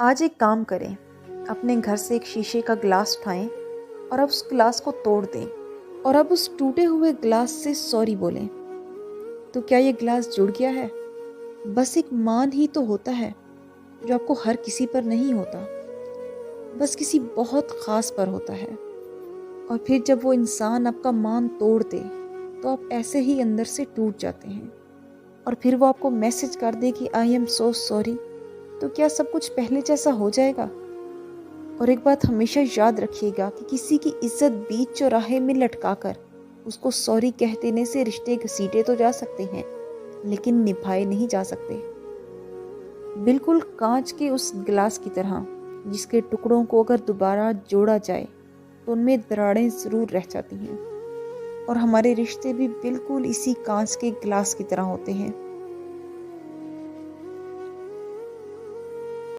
आज एक काम करें, अपने घर से एक शीशे का ग्लास उठाएं और अब उस ग्लास को तोड़ दें और अब उस टूटे हुए ग्लास से सॉरी बोलें। तो क्या ये ग्लास जुड़ गया है? बस एक मान ही तो होता है जो आपको हर किसी पर नहीं होता, बस किसी बहुत ख़ास पर होता है। और फिर जब वो इंसान आपका मान तोड़ दे तो आप ऐसे ही अंदर से टूट जाते हैं और फिर वो आपको मैसेज कर दे कि आई एम सो सॉरी, तो क्या सब कुछ पहले जैसा हो जाएगा? और एक बात हमेशा याद रखिएगा कि किसी की इज्जत बीच चौराहे में लटकाकर उसको सॉरी कह देने से रिश्ते घसीटे तो जा सकते हैं, लेकिन निभाए नहीं जा सकते। बिल्कुल कांच के उस गिलास की तरह जिसके टुकड़ों को अगर दोबारा जोड़ा जाए तो उनमें दरारें ज़रूर रह जाती हैं। और हमारे रिश्ते भी बिल्कुल इसी कांच के गिलास की तरह होते हैं।